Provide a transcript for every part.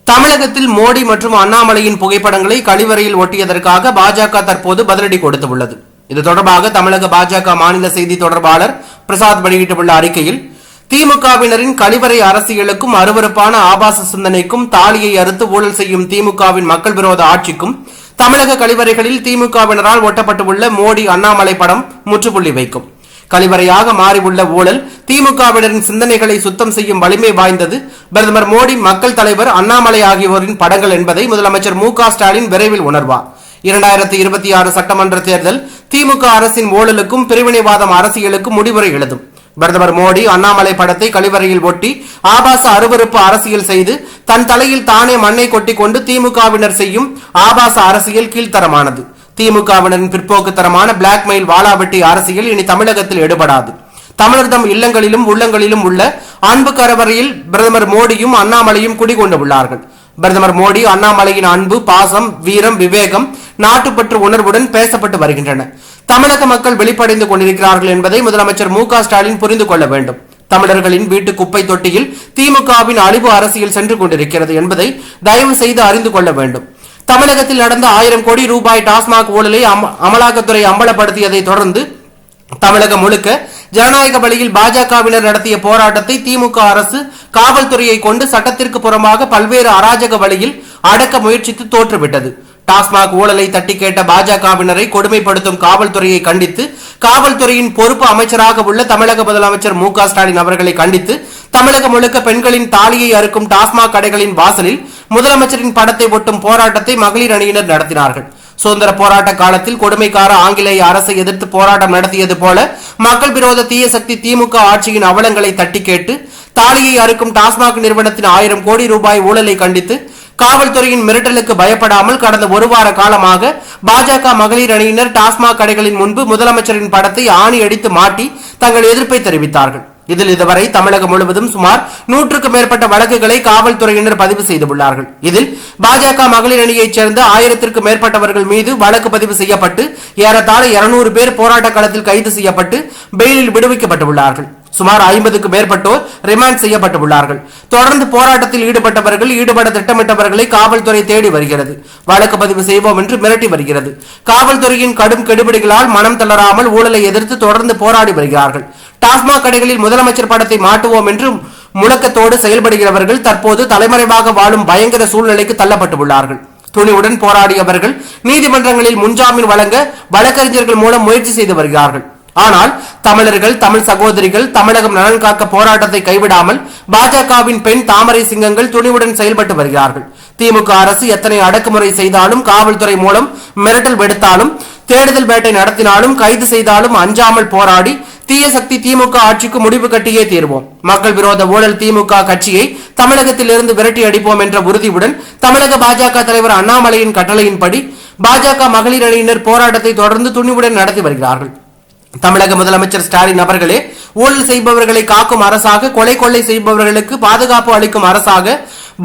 தமிழகத்தில் மோடி மற்றும் அண்ணாமலையின் புகைப்படங்களை கழிவறையில் ஒட்டியதற்காக பாஜக தற்போது பதிலடி கொடுத்துள்ளது. இது தொடர்பாக தமிழக பாஜக மாநில செய்தி தொடர்பாளர் பிரசாத் வெளியிட்டுள்ள அறிக்கையில், திமுகவினரின் கழிவறை அரசியலுக்கும் அருவருப்பான ஆபாச சிந்தனைக்கும் தாலியை அறுத்து ஊழல் செய்யும் திமுகவின் மக்கள் விரோத ஆட்சிக்கும் தமிழக கழிவறைகளில் திமுகவினரால் ஒட்டப்பட்டுள்ள மோடி அண்ணாமலை படம் முற்றுப்புள்ளி வைக்கும். கழிவறையாக மாறியுள்ள ஊழல் திமுகவினரின் சிந்தனைகளை சுத்தம் செய்யும் வலிமை வாய்ந்தது பிரதமர் மோடி, மக்கள் தலைவர் அண்ணாமலை ஆகியோரின் படங்கள் என்பதை முதலமைச்சர் மு.க.ஸ்டாலின் விரைவில் உணர்வார். 2026 சட்டமன்ற தேர்தல் திமுக அரசின் ஊழலுக்கும் பிரிவினைவாதம் அரசியலுக்கும் முடிவுரை எழுதும். பிரதமர் மோடி அண்ணாமலை படத்தை கழிவறையில் ஒட்டி ஆபாச அருவருப்பு அரசியல் செய்து தன் தலையில் தானே மண்ணை கொட்டி கொண்டு திமுகவினர் செய்யும் ஆபாச அரசியல் கீழ்த்தரமானது. திமுகவினரின் பிற்போக்குத்தரமான பிளாக்மெயில் வாளாவெட்டி அரசியல் இனி தமிழகத்தில் எடுபடாது. தமிழர்தம் இல்லங்களிலும் உள்ளங்களிலும் உள்ள அன்பு கரவறையில் பிரதமர் மோடியும் அண்ணாமலையும் குடிகொண்டு உள்ளார்கள். பிரதமர் மோடி அண்ணாமலையின் அன்பு, பாசம், வீரம், விவேகம், நாட்டுப்பற்று உணர்வுடன் பேசப்பட்டு வருகின்றன. தமிழக மக்கள் வெளிப்படைந்து கொண்டிருக்கிறார்கள் என்பதை முதலமைச்சர் மு.க.ஸ்டாலின் புரிந்து கொள்ள வேண்டும். தமிழர்களின் வீட்டு குப்பை தொட்டியில் திமுகவின் அழிவு அரசியல் சென்று கொண்டிருக்கிறது என்பதை தயவு செய்து அறிந்து கொள்ள வேண்டும். தமிழகத்தில் நடந்த 1000 கோடி ரூபாய் டாஸ்மாக் ஊழலை அமலாக்கத்துறை அம்பலப்படுத்தியதை தொடர்ந்து தமிழகம் முழுக்க ஜனநாயக வழியில் பாஜகவினர் நடத்திய போராட்டத்தை திமுக அரசு காவல்துறையை கொண்டு சட்டத்திற்கு புறமாக பல்வேறு அராஜக வழியில் அடக்க முயற்சித்து தோற்றுவிட்டது. டாஸ்மாக் ஊழலை தட்டி கேட்ட பாஜகவினரை கொடுமைப்படுத்தும் காவல்துறையை கண்டித்து காவல்துறையின் பொறுப்பு அமைச்சராக உள்ள தமிழக முதலமைச்சர் மு.க.ஸ்டாலின் அவர்களை கண்டித்து தமிழகம் முழுக்க பெண்களின் தாலியை அறுக்கும் டாஸ்மாக் கடைகளின் வாசலில் முதலமைச்சரின் படத்தை ஒட்டும் போராட்டத்தை மகளிர் அணியினர் நடத்தினார்கள். சுதந்திர போராட்ட காலத்தில் கொடுமைக்கார ஆங்கிலேய அரசை எதிர்த்து போராட்டம் நடத்தியது போல மக்கள் விரோத தீய சக்தி திமுக ஆட்சியின் அவலங்களை தட்டி கேட்டு தாலியை அறுக்கும் டாஸ்மாக் நிறுவனத்தின் 1000 கோடி ரூபாய் ஊழலை கண்டித்து காவல்துறையின் மிரட்டலுக்கு பயப்படாமல் கடந்த ஒரு வார காலமாக பாஜக மகளிர் அணியினர் டாஸ்மாக் கடைகளின் முன்பு முதலமைச்சரின் படத்தை ஆணி அடித்து மாட்டி தங்கள் எதிர்ப்பை தெரிவித்தார்கள். இதில் இதுவரை தமிழகம் முழுவதும் சுமார் 100க்கும் மேற்பட்ட வழக்குகளை காவல்துறையினர் பதிவு செய்துள்ளார்கள். இதில் பாஜக மகளிர் அணியைச் சேர்ந்த 1000க்கும் மேற்பட்டவர்கள் மீது வழக்கு பதிவு செய்யப்பட்டு ஏறத்தாழ 200 பேர் போராட்ட களத்தில் கைது செய்யப்பட்டு பெயிலில் விடுவிக்கப்பட்டுள்ளார்கள். சுமார் 50க்கும் மேற்பட்டோர் ரிமாண்ட் செய்யப்பட்டுள்ளார்கள். தொடர்ந்து போராட்டத்தில் ஈடுபட திட்டமிட்டவர்களை காவல்துறை தேடி வருகிறது. வழக்கு பதிவு செய்வோம் என்று மிரட்டி வருகிறது. காவல்துறையின் கடும் கெடுபிடிகளால் மனம் தளராமல் ஊழலை எதிர்த்து தொடர்ந்து போராடி வருகிறார்கள். டாஸ்மாக் கடைகளில் முதலமைச்சர் படத்தை மாட்டுவோம் என்று முழக்கத்தோடு செயல்படுகிறவர்கள் தற்போது தலைமறைவாக வாழும் பயங்கர சூழ்நிலைக்கு தள்ளப்பட்டுள்ளார்கள். துணிவுடன் போராடியவர்கள் நீதிமன்றங்களில் முன்ஜாமீன் வழங்க வழக்கறிஞர்கள் மூலம் முயற்சி செய்து வருகிறார்கள். ஆனால் தமிழர்கள், தமிழ் சகோதரிகள் தமிழகம் நலன் காக்க போராட்டத்தை கைவிடாமல் பாஜகவின் பெண் தாமரை சிங்கங்கள் துணிவுடன் செயல்பட்டு வருகிறார்கள். திமுக அரசு எத்தனை அடக்குமுறை செய்தாலும், காவல்துறை மூலம் மிரட்டல் விடுத்தாலும், தேடுதல் வேட்டை நடத்தினாலும், கைது செய்தாலும் அஞ்சாமல் போராடி தீய சக்தி திமுக ஆட்சிக்கு முடிவு கட்டியே தீர்வோம். மக்கள் விரோத ஊழல் திமுக கட்சியை தமிழகத்தில் இருந்து விரட்டி அடிப்போம் என்ற உறுதியுடன் தமிழக பாஜக தலைவர் அண்ணாமலையின் கட்டளையின்படி பாஜக மகளிர் அணியினர் போராட்டத்தை தொடர்ந்து துணிவுடன் நடத்தி வருகிறார்கள். தமிழக முதலமைச்சர் ஸ்டாலின் அவர்களே ஊழல் செய்பவர்களை காக்கும் அரசாக, கொலை கொள்ளை செய்பவர்களுக்கு பாதுகாப்பு அளிக்கும் அரசாக,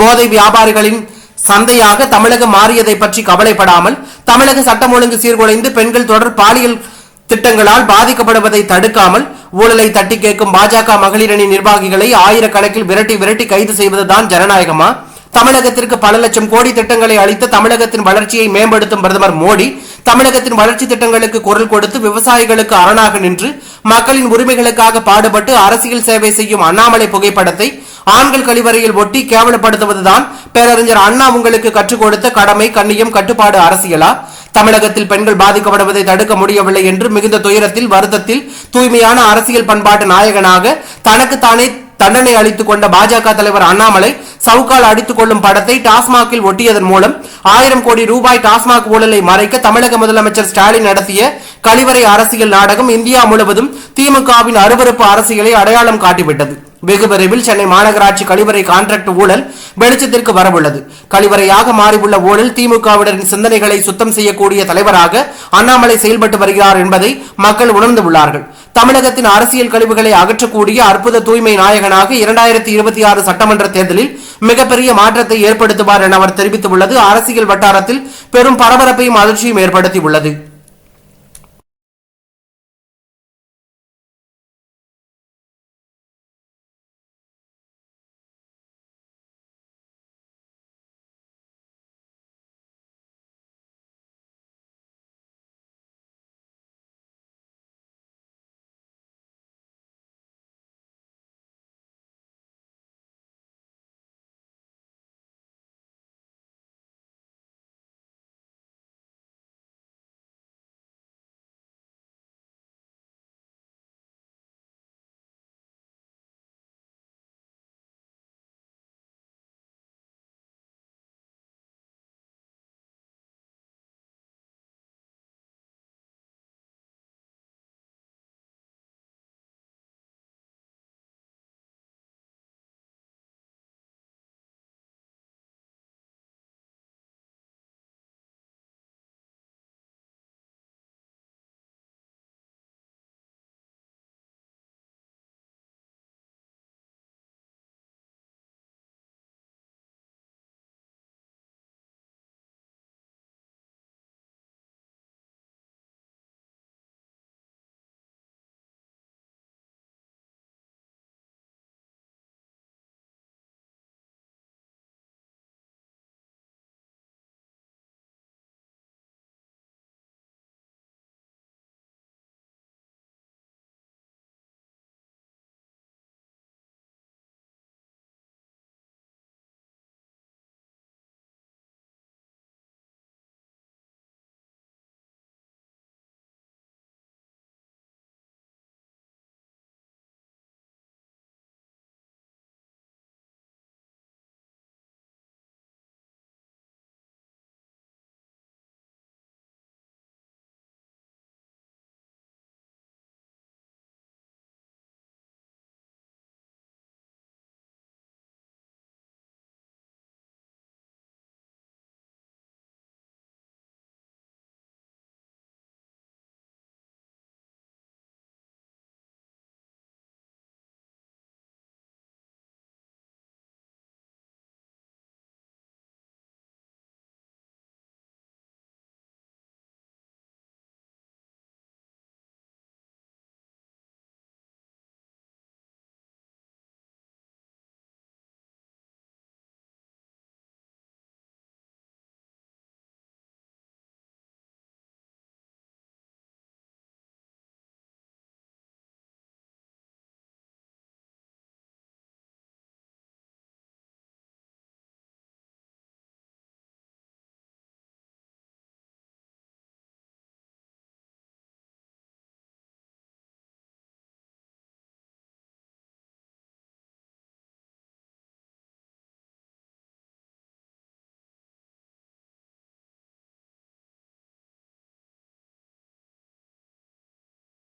போதை வியாபாரிகளின் சந்தையாக தமிழகம் மாறியதை பற்றி கவலைப்படாமல் தமிழக சட்டம் ஒழுங்கு சீர்குலைந்து பெண்கள் தொடர் பாலியல் திட்டங்களால் பாதிக்கப்படுவதை தடுக்காமல் ஊழலை தட்டி கேட்கும் பாஜக மகளிர் அணி நிர்வாகிகளை ஆயிரக்கணக்கில் விரட்டி கைது செய்வதுதான் ஜனநாயகமா? தமிழகத்திற்கு பல லட்சம் கோடி திட்டங்களை அளித்த தமிழகத்தின் வளர்ச்சியை மேம்படுத்தும் பிரதமர் மோடி தமிழகத்தின் வளர்ச்சி திட்டங்களுக்கு குரல் கொடுத்து விவசாயிகளுக்கு அரணாக நின்று மக்களின் உரிமைகளுக்காக பாடுபட்டு அரசியல் சேவை செய்யும் அண்ணாமலை புகைப்படத்தை ஆண்கள் கழிவறையில் ஒட்டி கேவலப்படுத்துவதுதான் பேரறிஞர் அண்ணா உங்களுக்கு கற்றுக் கொடுத்த கடமை, கண்ணியம், கட்டுப்பாடு அரசியலா? தமிழகத்தில் பெண்கள் பாதிக்கப்படுவதை தடுக்க முடியவில்லை என்று மிகுந்த துயரத்தில், வருத்தத்தில் தூய்மையான அரசியல் பண்பாட்டு நாயகனாக தனக்குத்தானே தண்டனை அளித்துக் கொண்ட பாஜக தலைவர் அண்ணாமலை சவுக்கால் அடித்துக் கொள்ளும் படத்தை டாஸ்மாகில் ஒட்டியதன் மூலம் 1000 கோடி ரூபாய் டாஸ்மாக் ஊழலை மறைக்க தமிழக முதலமைச்சர் ஸ்டாலின் நடத்திய கழிவறை அரசியல் நாடகம் இந்தியா முழுவதும் திமுகவின் அருவருப்பு அரசியலை அடையாளம் காட்டிவிட்டது. வெகு விரைவில் சென்னை மாநகராட்சி கழிவறை கான்ட்ராக்ட் ஊழல் வெளிச்சத்திற்கு வரவுள்ளது. கழிவறையாக மாறியுள்ள ஊழல் திமுகவினரின் சிந்தனைகளை சுத்தம் செய்யக்கூடிய தலைவராக அண்ணாமலை செயல்பட்டு வருகிறார் என்பதை மக்கள் உணர்ந்து உள்ளார்கள். தமிழகத்தின் அரசியல் கழிவுகளை அகற்றக்கூடிய அற்புத தூய்மை நாயகனாக 2026 சட்டமன்ற தேர்தலில் மிகப்பெரிய மாற்றத்தை ஏற்படுத்துவார் என அவர் தெரிவித்துள்ளது அரசியல் வட்டாரத்தில் பெரும் பரபரப்பையும் அதிர்ச்சியும் ஏற்படுத்தியுள்ளது.